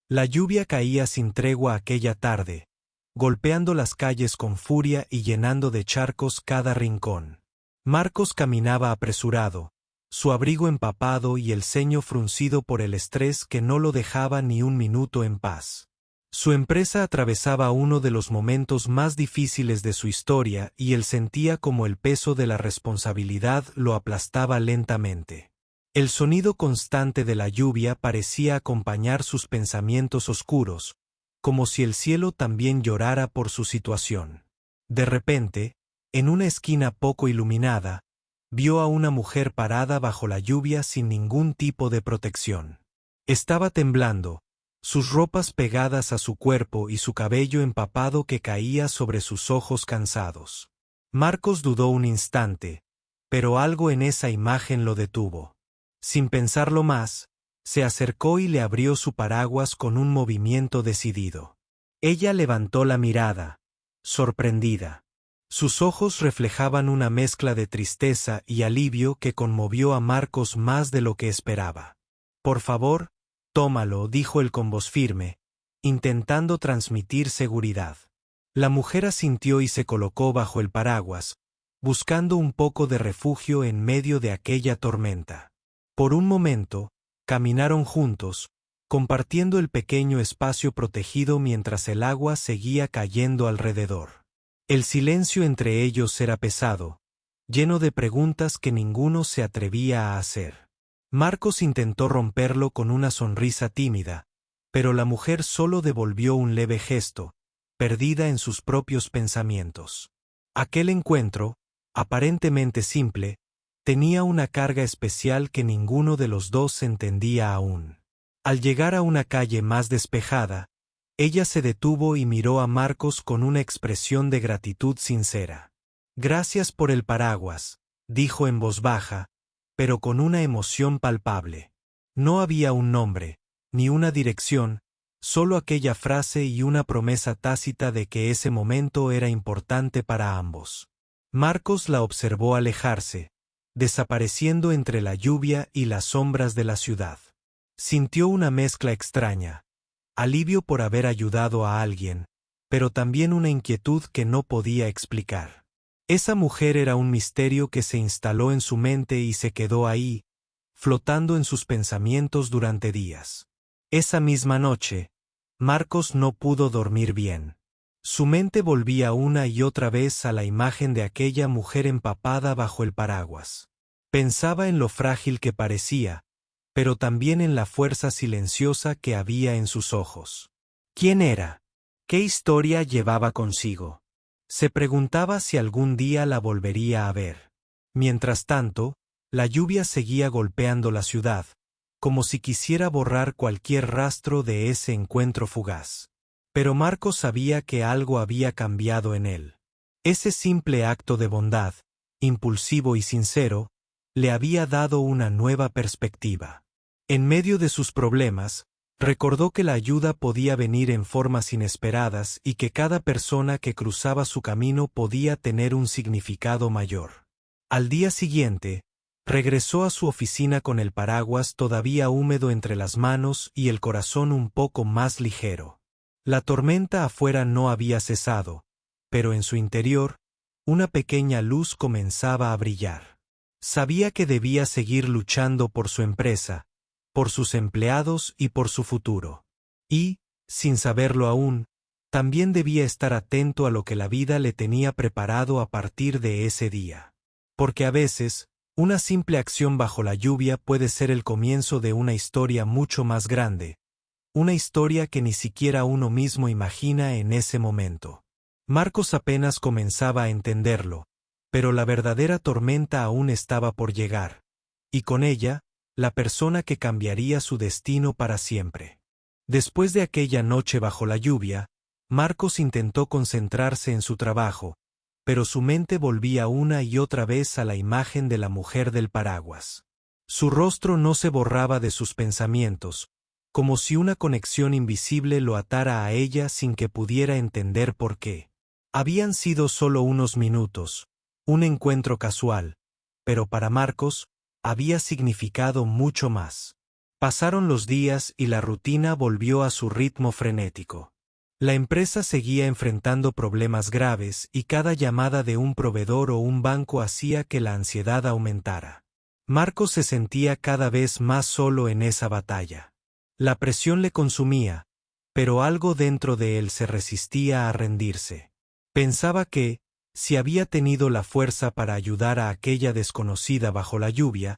La lluvia caía sin tregua aquella tarde, golpeando las calles con furia y llenando de charcos cada rincón. Marcos caminaba apresurado, su abrigo empapado y el ceño fruncido por el estrés que no lo dejaba ni un minuto en paz. Su empresa atravesaba uno de los momentos más difíciles de su historia y él sentía como el peso de la responsabilidad lo aplastaba lentamente. El sonido constante de la lluvia parecía acompañar sus pensamientos oscuros, como si el cielo también llorara por su situación. De repente, en una esquina poco iluminada, vio a una mujer parada bajo la lluvia sin ningún tipo de protección. Estaba temblando, sus ropas pegadas a su cuerpo y su cabello empapado que caía sobre sus ojos cansados. Marcos dudó un instante, pero algo en esa imagen lo detuvo. Sin pensarlo más, se acercó y le abrió su paraguas con un movimiento decidido. Ella levantó la mirada, sorprendida. Sus ojos reflejaban una mezcla de tristeza y alivio que conmovió a Marcos más de lo que esperaba. «Por favor, tómalo», dijo él con voz firme, intentando transmitir seguridad. La mujer asintió y se colocó bajo el paraguas, buscando un poco de refugio en medio de aquella tormenta. Por un momento, caminaron juntos, compartiendo el pequeño espacio protegido mientras el agua seguía cayendo alrededor. El silencio entre ellos era pesado, lleno de preguntas que ninguno se atrevía a hacer. Marcos intentó romperlo con una sonrisa tímida, pero la mujer solo devolvió un leve gesto, perdida en sus propios pensamientos. Aquel encuentro, aparentemente simple, tenía una carga especial que ninguno de los dos entendía aún. Al llegar a una calle más despejada, ella se detuvo y miró a Marcos con una expresión de gratitud sincera. «Gracias por el paraguas», dijo en voz baja, pero con una emoción palpable. No había un nombre, ni una dirección, solo aquella frase y una promesa tácita de que ese momento era importante para ambos. Marcos la observó alejarse, desapareciendo entre la lluvia y las sombras de la ciudad. Sintió una mezcla extraña, alivio por haber ayudado a alguien, pero también una inquietud que no podía explicar. Esa mujer era un misterio que se instaló en su mente y se quedó ahí, flotando en sus pensamientos durante días. Esa misma noche, Marcos no pudo dormir bien. Su mente volvía una y otra vez a la imagen de aquella mujer empapada bajo el paraguas. Pensaba en lo frágil que parecía, pero también en la fuerza silenciosa que había en sus ojos. ¿Quién era? ¿Qué historia llevaba consigo? Se preguntaba si algún día la volvería a ver. Mientras tanto, la lluvia seguía golpeando la ciudad, como si quisiera borrar cualquier rastro de ese encuentro fugaz. Pero Marcos sabía que algo había cambiado en él. Ese simple acto de bondad, impulsivo y sincero, le había dado una nueva perspectiva. En medio de sus problemas, recordó que la ayuda podía venir en formas inesperadas y que cada persona que cruzaba su camino podía tener un significado mayor. Al día siguiente, regresó a su oficina con el paraguas todavía húmedo entre las manos y el corazón un poco más ligero. La tormenta afuera no había cesado, pero en su interior, una pequeña luz comenzaba a brillar. Sabía que debía seguir luchando por su empresa, por sus empleados y por su futuro. Y, sin saberlo aún, también debía estar atento a lo que la vida le tenía preparado a partir de ese día. Porque a veces, una simple acción bajo la lluvia puede ser el comienzo de una historia mucho más grande, una historia que ni siquiera uno mismo imagina en ese momento. Marcos apenas comenzaba a entenderlo, pero la verdadera tormenta aún estaba por llegar, y con ella, la persona que cambiaría su destino para siempre. Después de aquella noche bajo la lluvia, Marcos intentó concentrarse en su trabajo, pero su mente volvía una y otra vez a la imagen de la mujer del paraguas. Su rostro no se borraba de sus pensamientos, como si una conexión invisible lo atara a ella sin que pudiera entender por qué. Habían sido solo unos minutos, un encuentro casual, pero para Marcos, había significado mucho más. Pasaron los días y la rutina volvió a su ritmo frenético. La empresa seguía enfrentando problemas graves y cada llamada de un proveedor o un banco hacía que la ansiedad aumentara. Marcos se sentía cada vez más solo en esa batalla. La presión le consumía, pero algo dentro de él se resistía a rendirse. Pensaba que, si había tenido la fuerza para ayudar a aquella desconocida bajo la lluvia,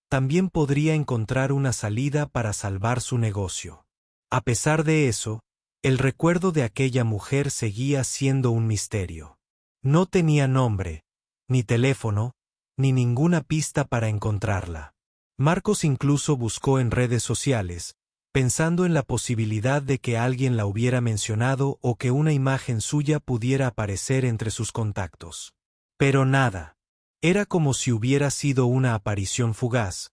también podría encontrar una salida para salvar su negocio. A pesar de eso, el recuerdo de aquella mujer seguía siendo un misterio. No tenía nombre, ni teléfono, ni ninguna pista para encontrarla. Marcos incluso buscó en redes sociales, pensando en la posibilidad de que alguien la hubiera mencionado o que una imagen suya pudiera aparecer entre sus contactos. Pero nada. Era como si hubiera sido una aparición fugaz,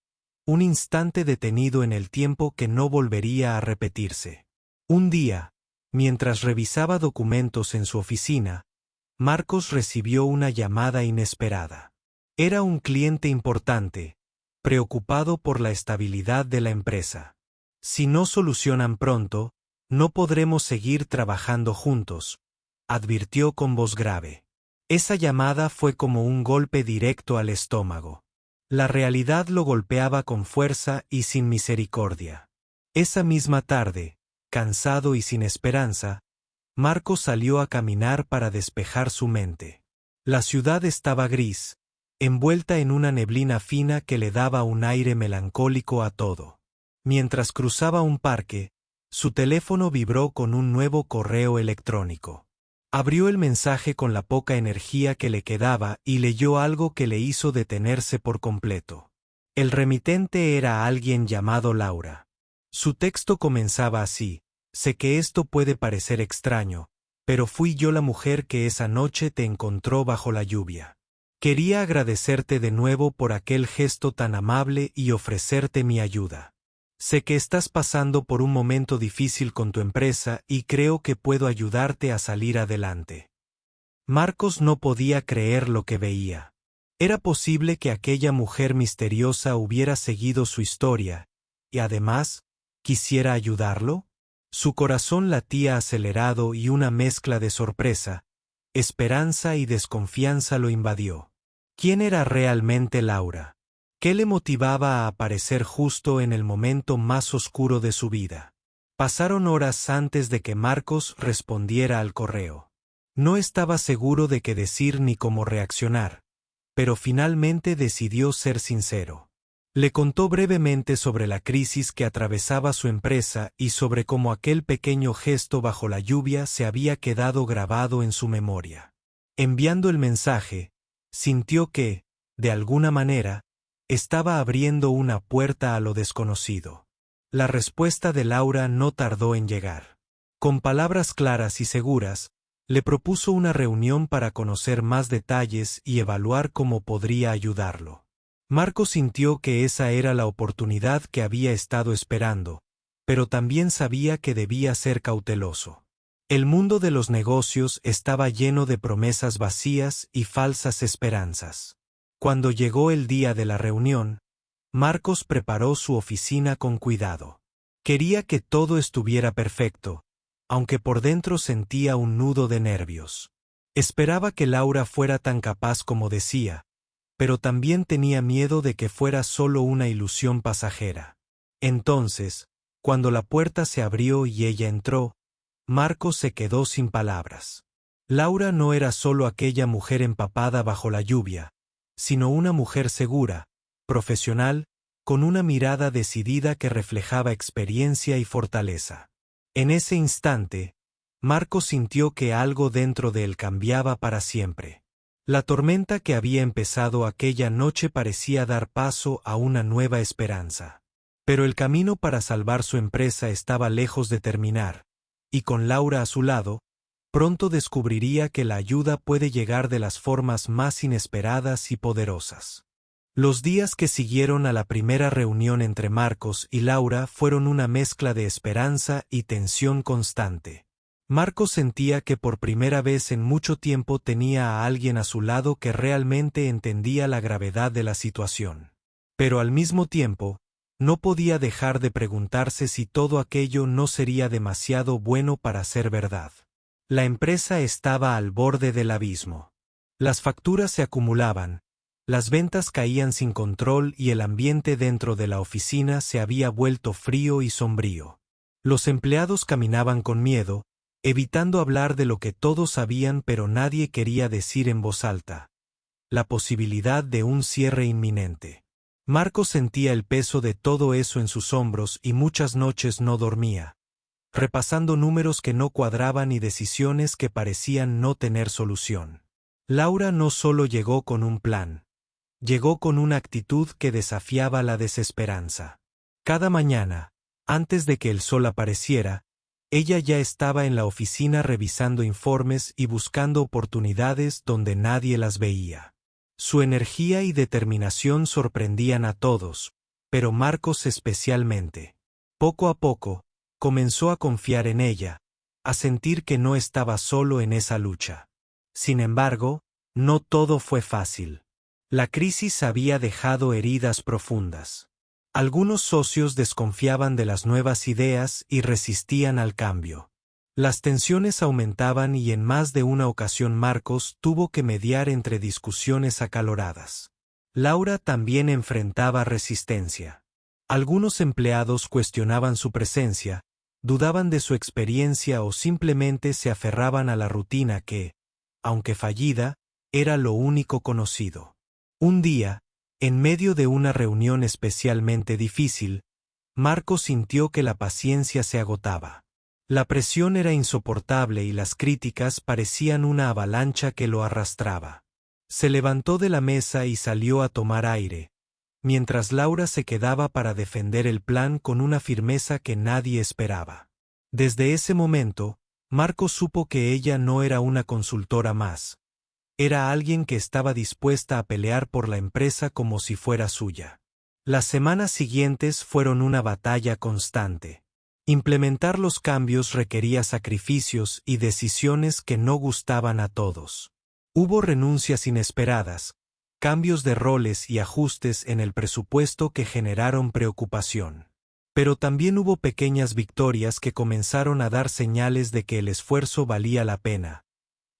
un instante detenido en el tiempo que no volvería a repetirse. Un día, mientras revisaba documentos en su oficina, Marcos recibió una llamada inesperada. Era un cliente importante, preocupado por la estabilidad de la empresa. Si no solucionan pronto, no podremos seguir trabajando juntos, advirtió con voz grave. Esa llamada fue como un golpe directo al estómago. La realidad lo golpeaba con fuerza y sin misericordia. Esa misma tarde, cansado y sin esperanza, Marcos salió a caminar para despejar su mente. La ciudad estaba gris, envuelta en una neblina fina que le daba un aire melancólico a todo. Mientras cruzaba un parque, su teléfono vibró con un nuevo correo electrónico. Abrió el mensaje con la poca energía que le quedaba y leyó algo que le hizo detenerse por completo. El remitente era alguien llamado Laura. Su texto comenzaba así: sé que esto puede parecer extraño, pero fui yo la mujer que esa noche te encontró bajo la lluvia. Quería agradecerte de nuevo por aquel gesto tan amable y ofrecerte mi ayuda. Sé que estás pasando por un momento difícil con tu empresa y creo que puedo ayudarte a salir adelante. Marcos no podía creer lo que veía. ¿Era posible que aquella mujer misteriosa hubiera seguido su historia y además quisiera ayudarlo? Su corazón latía acelerado y una mezcla de sorpresa, esperanza y desconfianza lo invadió. ¿Quién era realmente Laura? ¿Qué le motivaba a aparecer justo en el momento más oscuro de su vida? Pasaron horas antes de que Marcos respondiera al correo. No estaba seguro de qué decir ni cómo reaccionar, pero finalmente decidió ser sincero. Le contó brevemente sobre la crisis que atravesaba su empresa y sobre cómo aquel pequeño gesto bajo la lluvia se había quedado grabado en su memoria. Enviando el mensaje, sintió que, de alguna manera, estaba abriendo una puerta a lo desconocido. La respuesta de Laura no tardó en llegar. Con palabras claras y seguras, le propuso una reunión para conocer más detalles y evaluar cómo podría ayudarlo. Marcos sintió que esa era la oportunidad que había estado esperando, pero también sabía que debía ser cauteloso. El mundo de los negocios estaba lleno de promesas vacías y falsas esperanzas. Cuando llegó el día de la reunión, Marcos preparó su oficina con cuidado. Quería que todo estuviera perfecto, aunque por dentro sentía un nudo de nervios. Esperaba que Laura fuera tan capaz como decía, pero también tenía miedo de que fuera solo una ilusión pasajera. Entonces, cuando la puerta se abrió y ella entró, Marcos se quedó sin palabras. Laura no era solo aquella mujer empapada bajo la lluvia, sino una mujer segura, profesional, con una mirada decidida que reflejaba experiencia y fortaleza. En ese instante, Marcos sintió que algo dentro de él cambiaba para siempre. La tormenta que había empezado aquella noche parecía dar paso a una nueva esperanza. Pero el camino para salvar su empresa estaba lejos de terminar, y con Laura a su lado, pronto descubriría que la ayuda puede llegar de las formas más inesperadas y poderosas. Los días que siguieron a la primera reunión entre Marcos y Laura fueron una mezcla de esperanza y tensión constante. Marcos sentía que por primera vez en mucho tiempo tenía a alguien a su lado que realmente entendía la gravedad de la situación. Pero al mismo tiempo, No podía dejar de preguntarse si todo aquello no sería demasiado bueno para ser verdad. La empresa estaba al borde del abismo. Las facturas se acumulaban, las ventas caían sin control y el ambiente dentro de la oficina se había vuelto frío y sombrío. Los empleados caminaban con miedo, evitando hablar de lo que todos sabían pero nadie quería decir en voz alta: la posibilidad de un cierre inminente. Marcos sentía el peso de todo eso en sus hombros y muchas noches no dormía, repasando números que no cuadraban y decisiones que parecían no tener solución. Laura no solo llegó con un plan, llegó con una actitud que desafiaba la desesperanza. Cada mañana, antes de que el sol apareciera, ella ya estaba en la oficina revisando informes y buscando oportunidades donde nadie las veía. Su energía y determinación sorprendían a todos, pero Marcos especialmente. Poco a poco, comenzó a confiar en ella, a sentir que no estaba solo en esa lucha. Sin embargo, no todo fue fácil. La crisis había dejado heridas profundas. Algunos socios desconfiaban de las nuevas ideas y resistían al cambio. Las tensiones aumentaban y en más de una ocasión Marcos tuvo que mediar entre discusiones acaloradas. Laura también enfrentaba resistencia. Algunos empleados cuestionaban su presencia, dudaban de su experiencia o simplemente se aferraban a la rutina que, aunque fallida, era lo único conocido. Un día, en medio de una reunión especialmente difícil, Marcos sintió que la paciencia se agotaba. La presión era insoportable y las críticas parecían una avalancha que lo arrastraba. Se levantó de la mesa y salió a tomar aire, mientras Laura se quedaba para defender el plan con una firmeza que nadie esperaba. Desde ese momento, Marcos supo que ella no era una consultora más. Era alguien que estaba dispuesta a pelear por la empresa como si fuera suya. Las semanas siguientes fueron una batalla constante. Implementar los cambios requería sacrificios y decisiones que no gustaban a todos. Hubo renuncias inesperadas, cambios de roles y ajustes en el presupuesto que generaron preocupación. Pero también hubo pequeñas victorias que comenzaron a dar señales de que el esfuerzo valía la pena.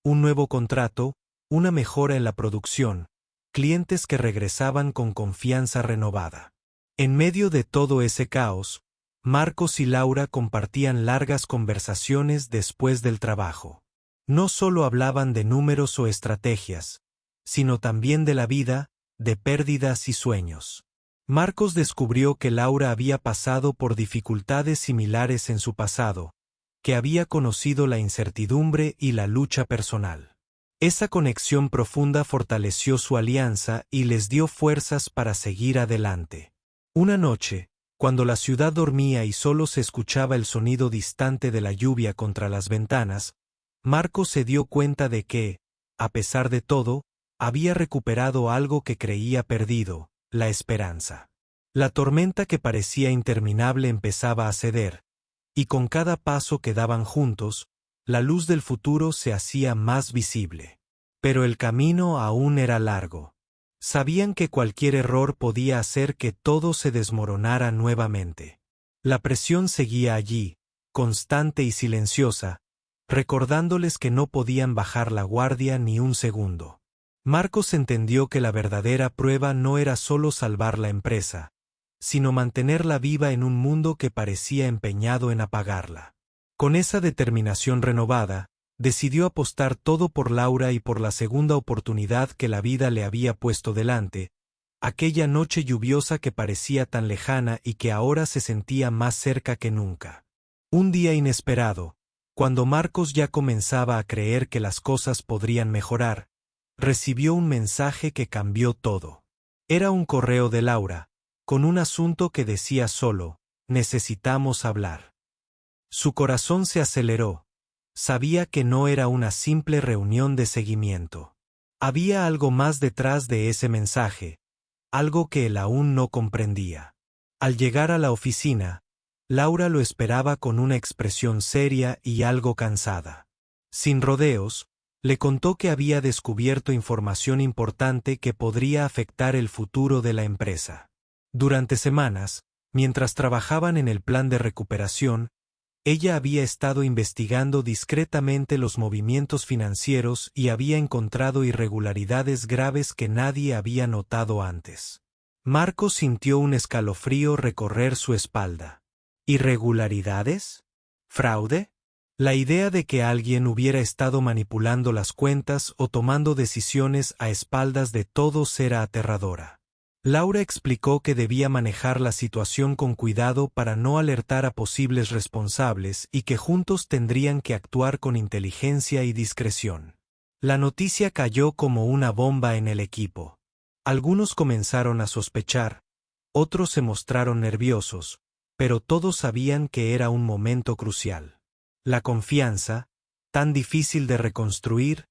Un nuevo contrato, una mejora en la producción, clientes que regresaban con confianza renovada. En medio de todo ese caos, Marcos y Laura compartían largas conversaciones después del trabajo. No solo hablaban de números o estrategias, sino también de la vida, de pérdidas y sueños. Marcos descubrió que Laura había pasado por dificultades similares en su pasado, que había conocido la incertidumbre y la lucha personal. Esa conexión profunda fortaleció su alianza y les dio fuerzas para seguir adelante. Una noche, cuando la ciudad dormía y solo se escuchaba el sonido distante de la lluvia contra las ventanas, Marcos se dio cuenta de que, a pesar de todo, había recuperado algo que creía perdido: la esperanza. La tormenta que parecía interminable empezaba a ceder, y con cada paso que daban juntos, la luz del futuro se hacía más visible. Pero el camino aún era largo. Sabían que cualquier error podía hacer que todo se desmoronara nuevamente. La presión seguía allí, constante y silenciosa, recordándoles que no podían bajar la guardia ni un segundo. Marcos entendió que la verdadera prueba no era solo salvar la empresa, sino mantenerla viva en un mundo que parecía empeñado en apagarla. Con esa determinación renovada, decidió apostar todo por Laura y por la segunda oportunidad que la vida le había puesto delante, aquella noche lluviosa que parecía tan lejana y que ahora se sentía más cerca que nunca. Un día inesperado, cuando Marcos ya comenzaba a creer que las cosas podrían mejorar, recibió un mensaje que cambió todo. Era un correo de Laura, con un asunto que decía solo: necesitamos hablar. Su corazón se aceleró. Sabía que no era una simple reunión de seguimiento. Había algo más detrás de ese mensaje, algo que él aún no comprendía. Al llegar a la oficina, Laura lo esperaba con una expresión seria y algo cansada. Sin rodeos, le contó que había descubierto información importante que podría afectar el futuro de la empresa. Durante semanas, Mientras trabajaban en el plan de recuperación, ella había estado investigando discretamente los movimientos financieros y había encontrado irregularidades graves que nadie había notado antes. Marcos sintió un escalofrío recorrer su espalda. ¿Irregularidades? ¿Fraude? La idea de que alguien hubiera estado manipulando las cuentas o tomando decisiones a espaldas de todos era aterradora. Laura explicó que debía manejar la situación con cuidado para no alertar a posibles responsables y que juntos tendrían que actuar con inteligencia y discreción. La noticia cayó como una bomba en el equipo. Algunos comenzaron a sospechar, otros se mostraron nerviosos, pero todos sabían que era un momento crucial. La confianza, tan difícil de reconstruir,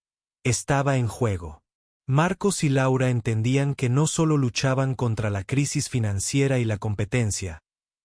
estaba en juego. Marcos y Laura entendían que no solo luchaban contra la crisis financiera y la competencia,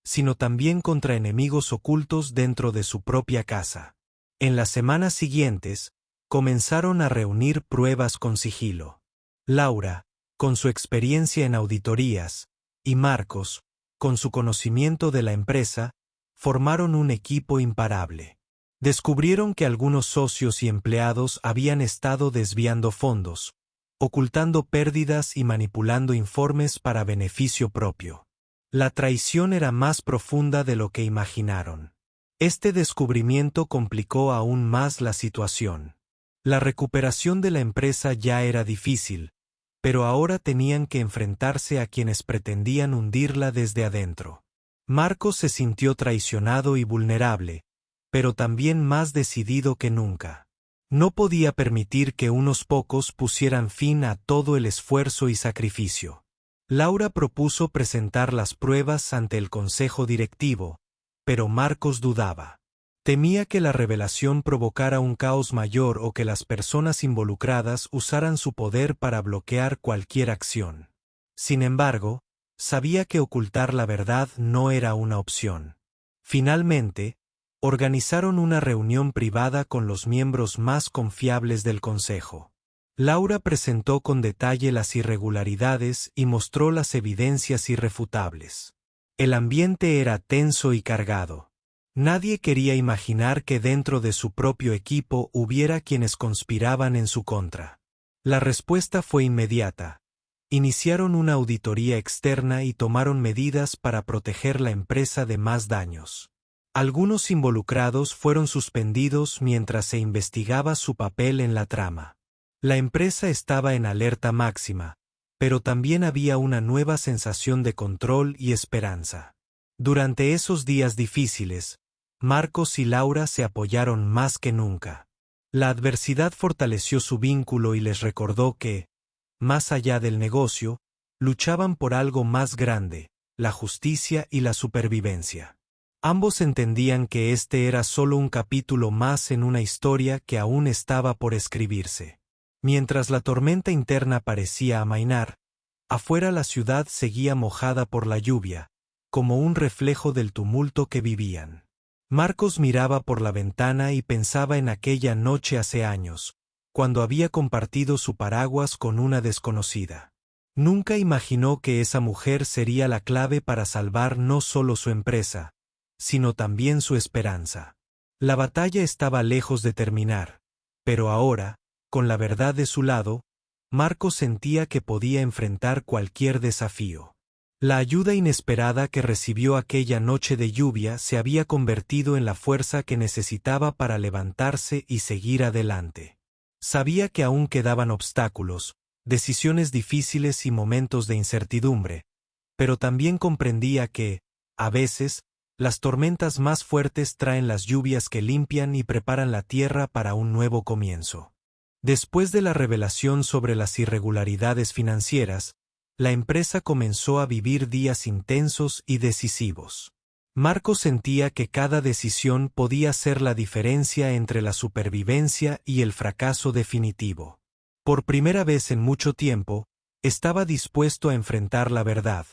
sino también contra enemigos ocultos dentro de su propia casa. En las semanas siguientes, comenzaron a reunir pruebas con sigilo. Laura, con su experiencia en auditorías, y Marcos, con su conocimiento de la empresa, formaron un equipo imparable. Descubrieron que algunos socios y empleados habían estado desviando fondos, ocultando pérdidas y manipulando informes para beneficio propio. La traición era más profunda de lo que imaginaron. Este descubrimiento complicó aún más la situación. La recuperación de la empresa ya era difícil, pero ahora tenían que enfrentarse a quienes pretendían hundirla desde adentro. Marcos se sintió traicionado y vulnerable, pero también más decidido que nunca. No podía permitir que unos pocos pusieran fin a todo el esfuerzo y sacrificio. Laura propuso presentar las pruebas ante el consejo directivo, pero Marcos dudaba. Temía que la revelación provocara un caos mayor o que las personas involucradas usaran su poder para bloquear cualquier acción. Sin embargo, sabía que ocultar la verdad no era una opción. Finalmente, organizaron una reunión privada con los miembros más confiables del consejo. Laura presentó con detalle las irregularidades y mostró las evidencias irrefutables. El ambiente era tenso y cargado. Nadie quería imaginar que dentro de su propio equipo hubiera quienes conspiraban en su contra. La respuesta fue inmediata. Iniciaron una auditoría externa y tomaron medidas para proteger la empresa de más daños. Algunos involucrados fueron suspendidos mientras se investigaba su papel en la trama. La empresa estaba en alerta máxima, pero también había una nueva sensación de control y esperanza. Durante esos días difíciles, Marcos y Laura se apoyaron más que nunca. La adversidad fortaleció su vínculo y les recordó que, más allá del negocio, luchaban por algo más grande, la justicia y la supervivencia. Ambos entendían que este era solo un capítulo más en una historia que aún estaba por escribirse. Mientras la tormenta interna parecía amainar, afuera la ciudad seguía mojada por la lluvia, como un reflejo del tumulto que vivían. Marcos miraba por la ventana y pensaba en aquella noche hace años, cuando había compartido su paraguas con una desconocida. Nunca imaginó que esa mujer sería la clave para salvar no solo su empresa, sino también su esperanza. La batalla estaba lejos de terminar, pero ahora, con la verdad de su lado, Marcos sentía que podía enfrentar cualquier desafío. La ayuda inesperada que recibió aquella noche de lluvia se había convertido en la fuerza que necesitaba para levantarse y seguir adelante. Sabía que aún quedaban obstáculos, decisiones difíciles y momentos de incertidumbre, pero también comprendía que, a veces, las tormentas más fuertes traen las lluvias que limpian y preparan la tierra para un nuevo comienzo. Después de la revelación sobre las irregularidades financieras, la empresa comenzó a vivir días intensos y decisivos. Marcos sentía que cada decisión podía ser la diferencia entre la supervivencia y el fracaso definitivo. Por primera vez en mucho tiempo, estaba dispuesto a enfrentar la verdad,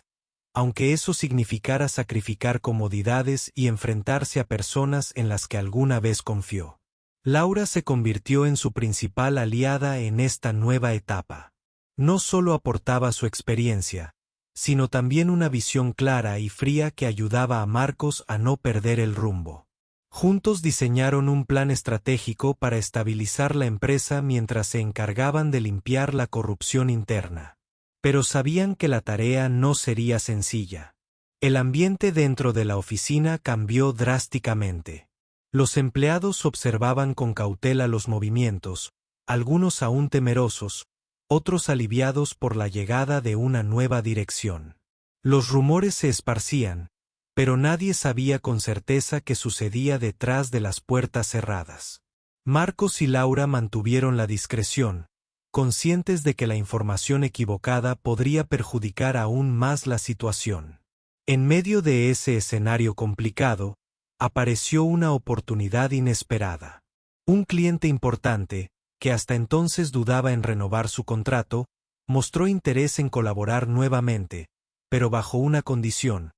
aunque eso significara sacrificar comodidades y enfrentarse a personas en las que alguna vez confió. Laura se convirtió en su principal aliada en esta nueva etapa. No solo aportaba su experiencia, sino también una visión clara y fría que ayudaba a Marcos a no perder el rumbo. Juntos diseñaron un plan estratégico para estabilizar la empresa mientras se encargaban de limpiar la corrupción interna. Pero sabían que la tarea no sería sencilla. El ambiente dentro de la oficina cambió drásticamente. Los empleados observaban con cautela los movimientos, algunos aún temerosos, otros aliviados por la llegada de una nueva dirección. Los rumores se esparcían, pero nadie sabía con certeza qué sucedía detrás de las puertas cerradas. Marcos y Laura mantuvieron la discreción, conscientes de que la información equivocada podría perjudicar aún más la situación. En medio de ese escenario complicado, apareció una oportunidad inesperada. Un cliente importante, que hasta entonces dudaba en renovar su contrato, mostró interés en colaborar nuevamente, pero bajo una condición: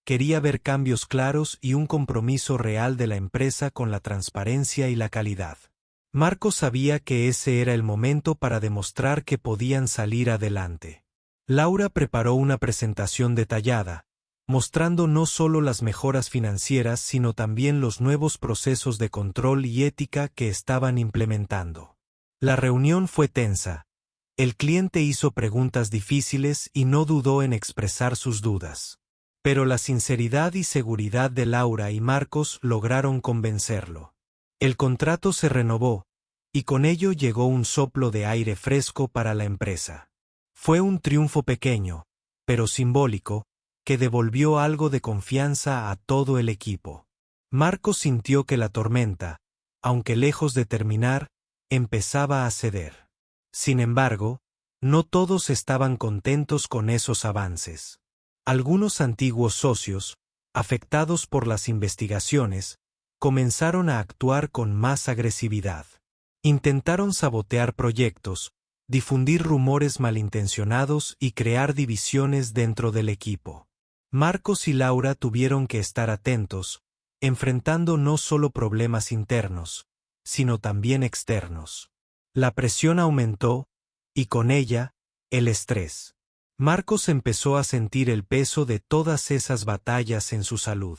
quería ver cambios claros y un compromiso real de la empresa con la transparencia y la calidad. Marcos sabía que ese era el momento para demostrar que podían salir adelante. Laura preparó una presentación detallada, mostrando no solo las mejoras financieras sino también los nuevos procesos de control y ética que estaban implementando. La reunión fue tensa. El cliente hizo preguntas difíciles y no dudó en expresar sus dudas. Pero la sinceridad y seguridad de Laura y Marcos lograron convencerlo. El contrato se renovó, y con ello llegó un soplo de aire fresco para la empresa. Fue un triunfo pequeño, pero simbólico, que devolvió algo de confianza a todo el equipo. Marcos sintió que la tormenta, aunque lejos de terminar, empezaba a ceder. Sin embargo, no todos estaban contentos con esos avances. Algunos antiguos socios, afectados por las investigaciones, comenzaron a actuar con más agresividad. Intentaron sabotear proyectos, difundir rumores malintencionados y crear divisiones dentro del equipo. Marcos y Laura tuvieron que estar atentos, enfrentando no solo problemas internos, sino también externos. La presión aumentó, y con ella, el estrés. Marcos empezó a sentir el peso de todas esas batallas en su salud.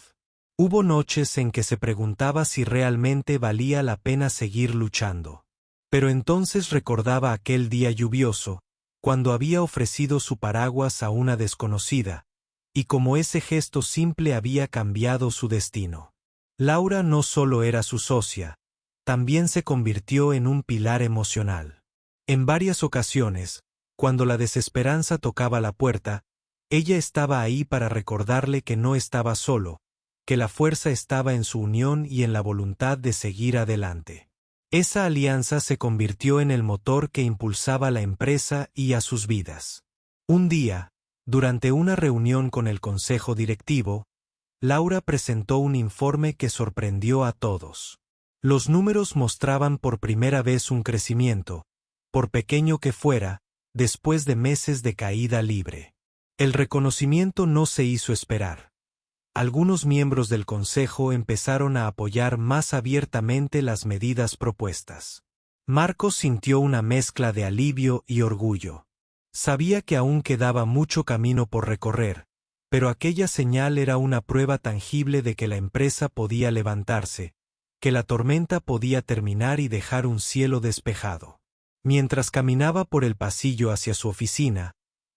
Hubo noches en que se preguntaba si realmente valía la pena seguir luchando. Pero entonces recordaba aquel día lluvioso, cuando había ofrecido su paraguas a una desconocida, y cómo ese gesto simple había cambiado su destino. Laura no solo era su socia, también se convirtió en un pilar emocional. En varias ocasiones, cuando la desesperanza tocaba la puerta, ella estaba ahí para recordarle que no estaba solo, que la fuerza estaba en su unión y en la voluntad de seguir adelante. Esa alianza se convirtió en el motor que impulsaba a la empresa y a sus vidas. Un día, durante una reunión con el consejo directivo, Laura presentó un informe que sorprendió a todos. Los números mostraban por primera vez un crecimiento, por pequeño que fuera, después de meses de caída libre. El reconocimiento no se hizo esperar. Algunos miembros del consejo empezaron a apoyar más abiertamente las medidas propuestas. Marcos sintió una mezcla de alivio y orgullo. Sabía que aún quedaba mucho camino por recorrer, pero aquella señal era una prueba tangible de que la empresa podía levantarse, que la tormenta podía terminar y dejar un cielo despejado. Mientras caminaba por el pasillo hacia su oficina,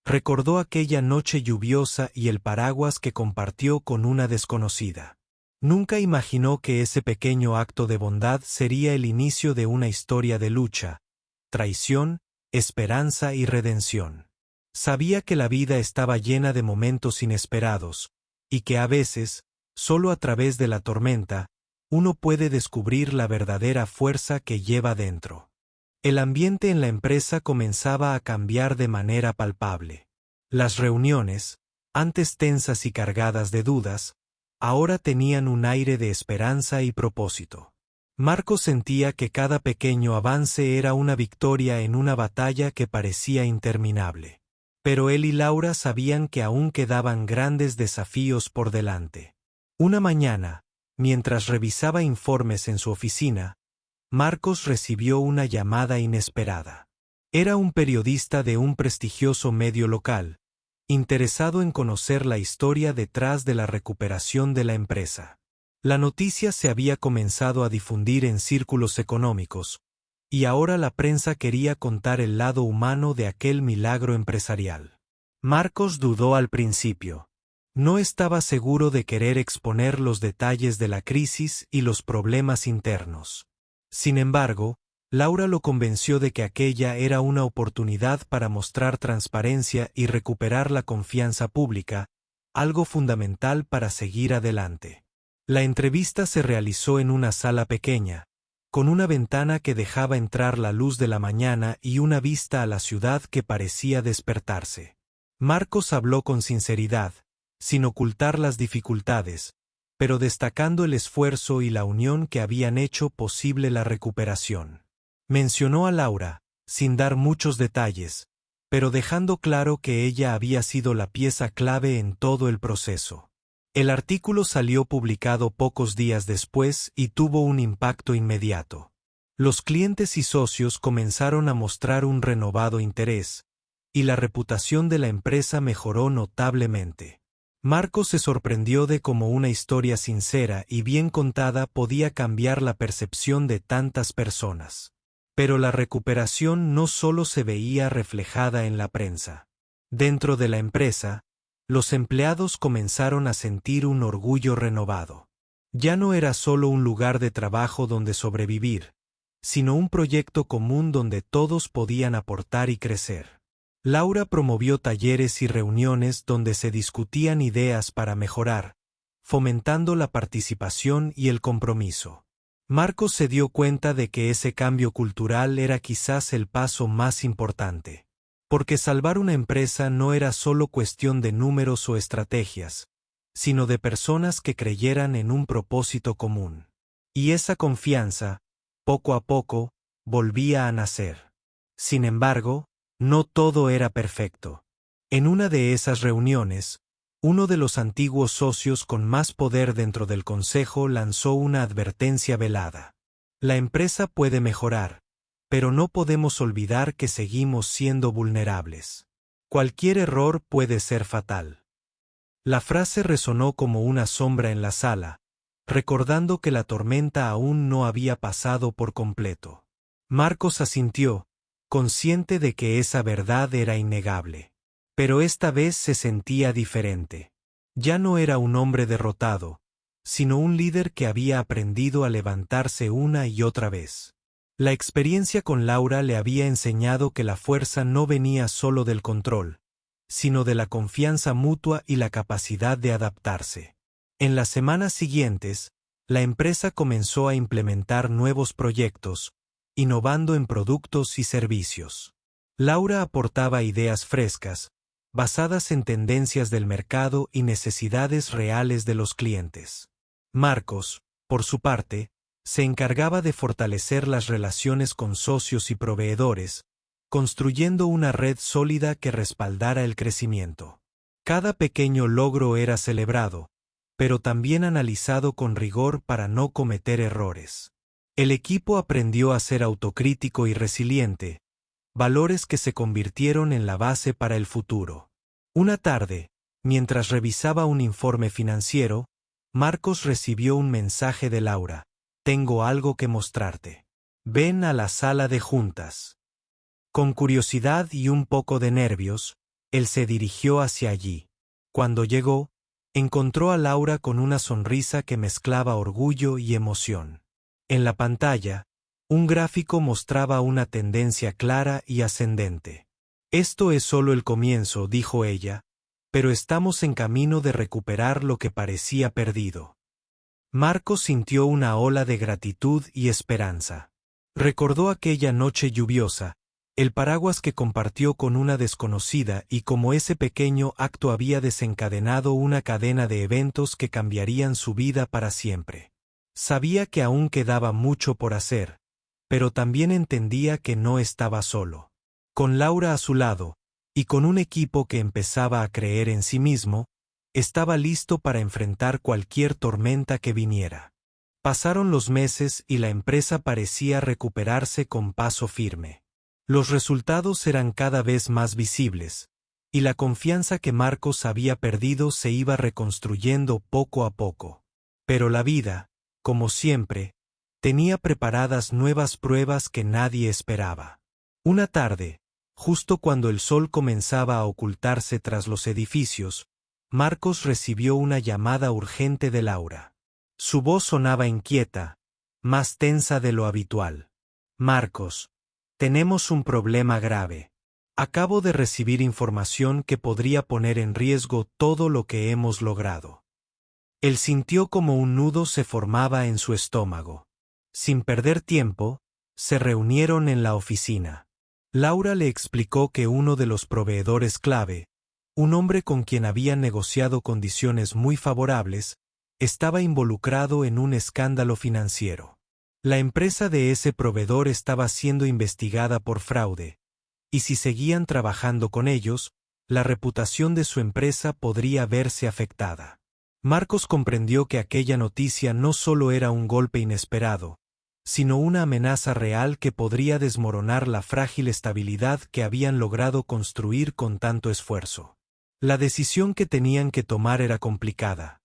recordó aquella noche lluviosa y el paraguas que compartió con una desconocida. Nunca imaginó que ese pequeño acto de bondad sería el inicio de una historia de lucha, traición, esperanza y redención. Sabía que la vida estaba llena de momentos inesperados, y que a veces, solo a través de la tormenta, uno puede descubrir la verdadera fuerza que lleva dentro. El ambiente en la empresa comenzaba a cambiar de manera palpable. Las reuniones, antes tensas y cargadas de dudas, ahora tenían un aire de esperanza y propósito. Marcos sentía que cada pequeño avance era una victoria en una batalla que parecía interminable. Pero él y Laura sabían que aún quedaban grandes desafíos por delante. Una mañana, mientras revisaba informes en su oficina, Marcos recibió una llamada inesperada. Era un periodista de un prestigioso medio local, interesado en conocer la historia detrás de la recuperación de la empresa. La noticia se había comenzado a difundir en círculos económicos, y ahora la prensa quería contar el lado humano de aquel milagro empresarial. Marcos dudó al principio. No estaba seguro de querer exponer los detalles de la crisis y los problemas internos. Sin embargo, Laura lo convenció de que aquella era una oportunidad para mostrar transparencia y recuperar la confianza pública, algo fundamental para seguir adelante. La entrevista se realizó en una sala pequeña, con una ventana que dejaba entrar la luz de la mañana y una vista a la ciudad que parecía despertarse. Marcos habló con sinceridad, sin ocultar las dificultades, pero destacando el esfuerzo y la unión que habían hecho posible la recuperación. Mencionó a Laura, sin dar muchos detalles, pero dejando claro que ella había sido la pieza clave en todo el proceso. El artículo salió publicado pocos días después y tuvo un impacto inmediato. Los clientes y socios comenzaron a mostrar un renovado interés, y la reputación de la empresa mejoró notablemente. Marcos se sorprendió de cómo una historia sincera y bien contada podía cambiar la percepción de tantas personas. Pero la recuperación no solo se veía reflejada en la prensa. Dentro de la empresa, los empleados comenzaron a sentir un orgullo renovado. Ya no era solo un lugar de trabajo donde sobrevivir, sino un proyecto común donde todos podían aportar y crecer. Laura promovió talleres y reuniones donde se discutían ideas para mejorar, fomentando la participación y el compromiso. Marcos se dio cuenta de que ese cambio cultural era quizás el paso más importante. Porque salvar una empresa no era solo cuestión de números o estrategias, sino de personas que creyeran en un propósito común. Y esa confianza, poco a poco, volvía a nacer. Sin embargo, no todo era perfecto. En una de esas reuniones, uno de los antiguos socios con más poder dentro del consejo lanzó una advertencia velada. La empresa puede mejorar, pero no podemos olvidar que seguimos siendo vulnerables. Cualquier error puede ser fatal. La frase resonó como una sombra en la sala, recordando que la tormenta aún no había pasado por completo. Marcos asintió, consciente de que esa verdad era innegable. Pero esta vez se sentía diferente. Ya no era un hombre derrotado, sino un líder que había aprendido a levantarse una y otra vez. La experiencia con Laura le había enseñado que la fuerza no venía solo del control, sino de la confianza mutua y la capacidad de adaptarse. En las semanas siguientes, la empresa comenzó a implementar nuevos proyectos, innovando en productos y servicios. Laura aportaba ideas frescas, basadas en tendencias del mercado y necesidades reales de los clientes. Marcos, por su parte, se encargaba de fortalecer las relaciones con socios y proveedores, construyendo una red sólida que respaldara el crecimiento. Cada pequeño logro era celebrado, pero también analizado con rigor para no cometer errores. El equipo aprendió a ser autocrítico y resiliente, valores que se convirtieron en la base para el futuro. Una tarde, mientras revisaba un informe financiero, Marcos recibió un mensaje de Laura. Tengo algo que mostrarte. Ven a la sala de juntas. Con curiosidad y un poco de nervios, él se dirigió hacia allí. Cuando llegó, encontró a Laura con una sonrisa que mezclaba orgullo y emoción. En la pantalla, un gráfico mostraba una tendencia clara y ascendente. Esto es solo el comienzo, dijo ella, pero estamos en camino de recuperar lo que parecía perdido. Marcos sintió una ola de gratitud y esperanza. Recordó aquella noche lluviosa, el paraguas que compartió con una desconocida y cómo ese pequeño acto había desencadenado una cadena de eventos que cambiarían su vida para siempre. Sabía que aún quedaba mucho por hacer, pero también entendía que no estaba solo. Con Laura a su lado, y con un equipo que empezaba a creer en sí mismo, estaba listo para enfrentar cualquier tormenta que viniera. Pasaron los meses y la empresa parecía recuperarse con paso firme. Los resultados eran cada vez más visibles, y la confianza que Marcos había perdido se iba reconstruyendo poco a poco. Pero la vida, como siempre, tenía preparadas nuevas pruebas que nadie esperaba. Una tarde, justo cuando el sol comenzaba a ocultarse tras los edificios, Marcos recibió una llamada urgente de Laura. Su voz sonaba inquieta, más tensa de lo habitual. Marcos, tenemos un problema grave. Acabo de recibir información que podría poner en riesgo todo lo que hemos logrado. Él sintió como un nudo se formaba en su estómago. Sin perder tiempo, se reunieron en la oficina. Laura le explicó que uno de los proveedores clave, un hombre con quien habían negociado condiciones muy favorables, estaba involucrado en un escándalo financiero. La empresa de ese proveedor estaba siendo investigada por fraude, y si seguían trabajando con ellos, la reputación de su empresa podría verse afectada. Marcos comprendió que aquella noticia no solo era un golpe inesperado, sino una amenaza real que podría desmoronar la frágil estabilidad que habían logrado construir con tanto esfuerzo. La decisión que tenían que tomar era complicada.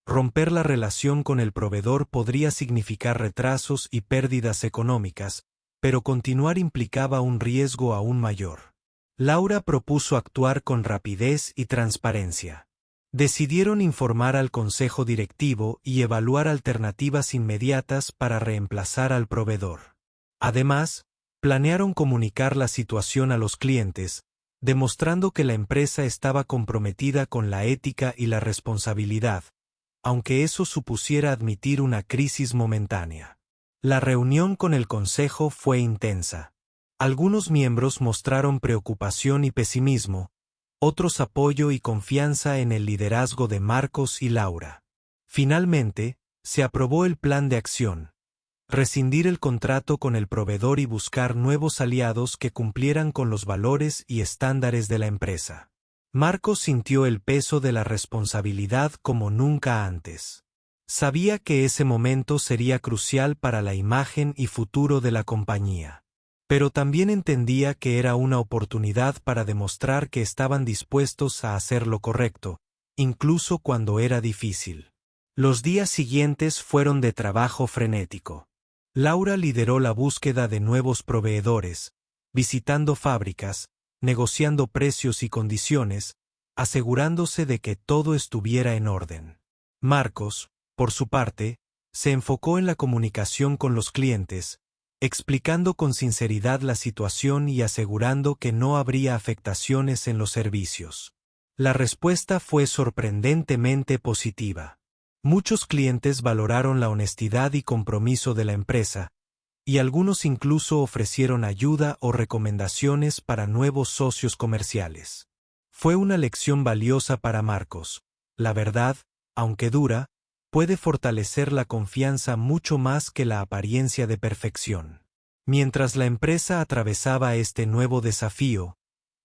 Romper la relación con el proveedor podría significar retrasos y pérdidas económicas, pero continuar implicaba un riesgo aún mayor. Laura propuso actuar con rapidez y transparencia. Decidieron informar al consejo directivo y evaluar alternativas inmediatas para reemplazar al proveedor. Además, planearon comunicar la situación a los clientes, demostrando que la empresa estaba comprometida con la ética y la responsabilidad, aunque eso supusiera admitir una crisis momentánea. La reunión con el consejo fue intensa. Algunos miembros mostraron preocupación y pesimismo, otros apoyo y confianza en el liderazgo de Marcos y Laura. Finalmente, se aprobó el plan de acción: rescindir el contrato con el proveedor y buscar nuevos aliados que cumplieran con los valores y estándares de la empresa. Marcos sintió el peso de la responsabilidad como nunca antes. Sabía que ese momento sería crucial para la imagen y futuro de la compañía. Pero también entendía que era una oportunidad para demostrar que estaban dispuestos a hacer lo correcto, incluso cuando era difícil. Los días siguientes fueron de trabajo frenético. Laura lideró la búsqueda de nuevos proveedores, visitando fábricas, negociando precios y condiciones, asegurándose de que todo estuviera en orden. Marcos, por su parte, se enfocó en la comunicación con los clientes, explicando con sinceridad la situación y asegurando que no habría afectaciones en los servicios. La respuesta fue sorprendentemente positiva. Muchos clientes valoraron la honestidad y compromiso de la empresa, y algunos incluso ofrecieron ayuda o recomendaciones para nuevos socios comerciales. Fue una lección valiosa para Marcos. La verdad, aunque dura, puede fortalecer la confianza mucho más que la apariencia de perfección. Mientras la empresa atravesaba este nuevo desafío,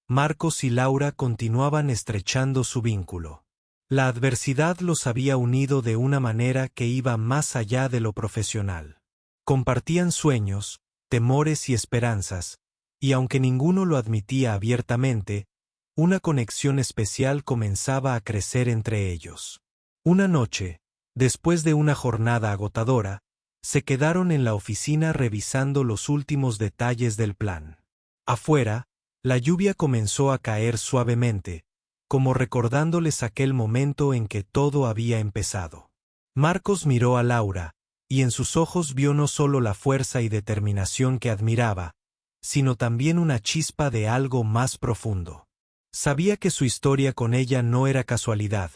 Marcos y Laura continuaban estrechando su vínculo. La adversidad los había unido de una manera que iba más allá de lo profesional. Compartían sueños, temores y esperanzas, y aunque ninguno lo admitía abiertamente, una conexión especial comenzaba a crecer entre ellos. Una noche, después de una jornada agotadora, se quedaron en la oficina revisando los últimos detalles del plan. Afuera, la lluvia comenzó a caer suavemente, como recordándoles aquel momento en que todo había empezado. Marcos miró a Laura, y en sus ojos vio no solo la fuerza y determinación que admiraba, sino también una chispa de algo más profundo. Sabía que su historia con ella no era casualidad,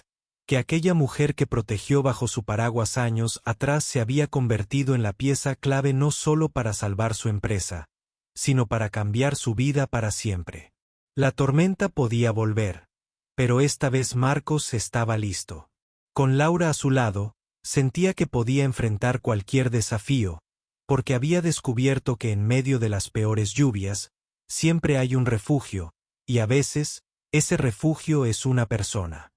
que aquella mujer que protegió bajo su paraguas años atrás se había convertido en la pieza clave no solo para salvar su empresa, sino para cambiar su vida para siempre. La tormenta podía volver, pero esta vez Marcos estaba listo. Con Laura a su lado, sentía que podía enfrentar cualquier desafío, porque había descubierto que en medio de las peores lluvias, siempre hay un refugio, y a veces, ese refugio es una persona.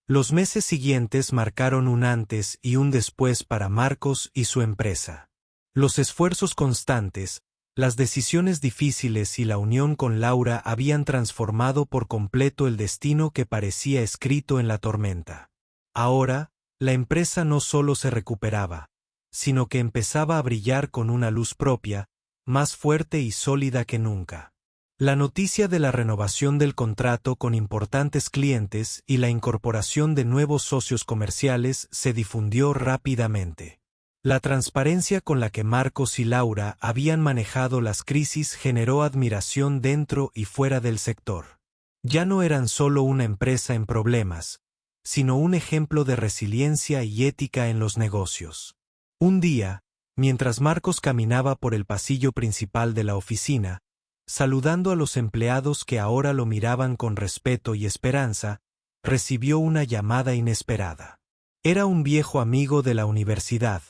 Los meses siguientes marcaron un antes y un después para Marcos y su empresa. Los esfuerzos constantes, Las decisiones difíciles y la unión con Laura habían transformado por completo el destino que parecía escrito en la tormenta. Ahora, la empresa no solo se recuperaba, sino que empezaba a brillar con una luz propia, más fuerte y sólida que nunca. La noticia de la renovación del contrato con importantes clientes y la incorporación de nuevos socios comerciales se difundió rápidamente. La transparencia con la que Marcos y Laura habían manejado las crisis generó admiración dentro y fuera del sector. Ya no eran solo una empresa en problemas, sino un ejemplo de resiliencia y ética en los negocios. Un día, mientras Marcos caminaba por el pasillo principal de la oficina, saludando a los empleados que ahora lo miraban con respeto y esperanza, recibió una llamada inesperada. Era un viejo amigo de la universidad,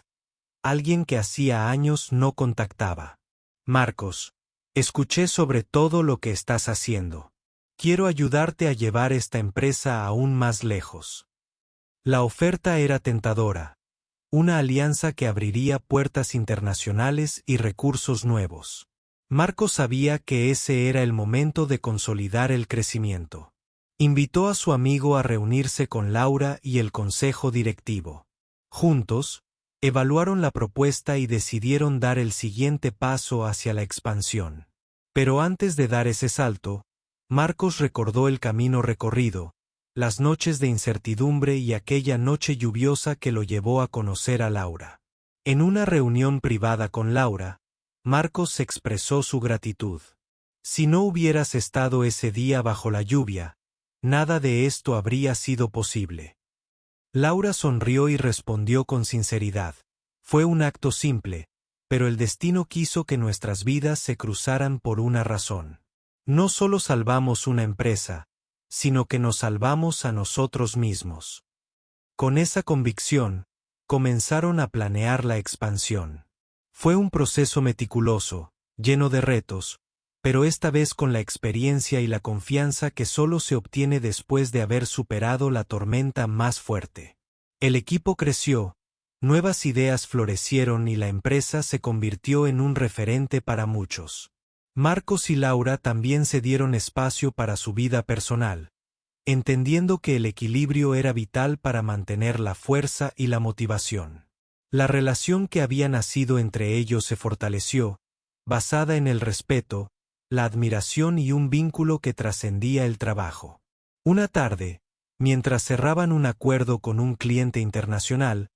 alguien que hacía años no contactaba. Marcos, escuché sobre todo lo que estás haciendo. Quiero ayudarte a llevar esta empresa aún más lejos. La oferta era tentadora, una alianza que abriría puertas internacionales y recursos nuevos. Marcos sabía que ese era el momento de consolidar el crecimiento. Invitó a su amigo a reunirse con Laura y el consejo directivo. Juntos, evaluaron la propuesta y decidieron dar el siguiente paso hacia la expansión. Pero antes de dar ese salto, Marcos recordó el camino recorrido, las noches de incertidumbre y aquella noche lluviosa que lo llevó a conocer a Laura. En una reunión privada con Laura, Marcos expresó su gratitud. Si no hubieras estado ese día bajo la lluvia, nada de esto habría sido posible. Laura sonrió y respondió con sinceridad. Fue un acto simple, pero el destino quiso que nuestras vidas se cruzaran por una razón. No solo salvamos una empresa, sino que nos salvamos a nosotros mismos. Con esa convicción, comenzaron a planear la expansión. Fue un proceso meticuloso, lleno de retos, pero esta vez con la experiencia y la confianza que solo se obtiene después de haber superado la tormenta más fuerte. El equipo creció, nuevas ideas florecieron y la empresa se convirtió en un referente para muchos. Marcos y Laura también se dieron espacio para su vida personal, entendiendo que el equilibrio era vital para mantener la fuerza y la motivación. La relación que había nacido entre ellos se fortaleció, basada en el respeto, la admiración y un vínculo que trascendía el trabajo. Una tarde, mientras cerraban un acuerdo con un cliente internacional,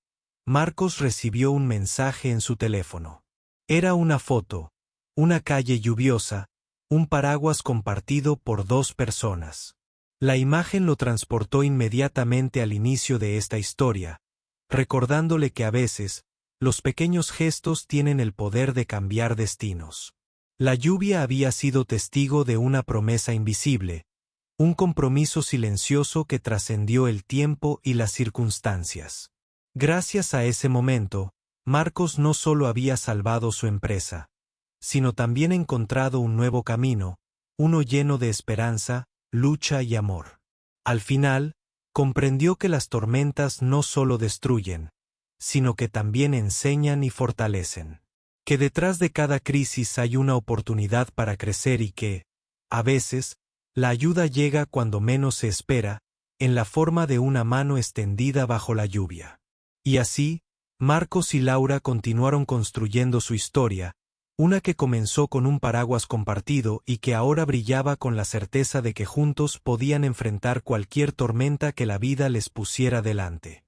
Marcos recibió un mensaje en su teléfono. Era una foto, una calle lluviosa, un paraguas compartido por dos personas. La imagen lo transportó inmediatamente al inicio de esta historia, recordándole que a veces, los pequeños gestos tienen el poder de cambiar destinos. La lluvia había sido testigo de una promesa invisible, un compromiso silencioso que trascendió el tiempo y las circunstancias. Gracias a ese momento, Marcos no solo había salvado su empresa, sino también encontrado un nuevo camino, uno lleno de esperanza, lucha y amor. Al final, comprendió que las tormentas no solo destruyen, sino que también enseñan y fortalecen. Que detrás de cada crisis hay una oportunidad para crecer y que, a veces, la ayuda llega cuando menos se espera, en la forma de una mano extendida bajo la lluvia. Y así, Marcos y Laura continuaron construyendo su historia, una que comenzó con un paraguas compartido y que ahora brillaba con la certeza de que juntos podían enfrentar cualquier tormenta que la vida les pusiera delante.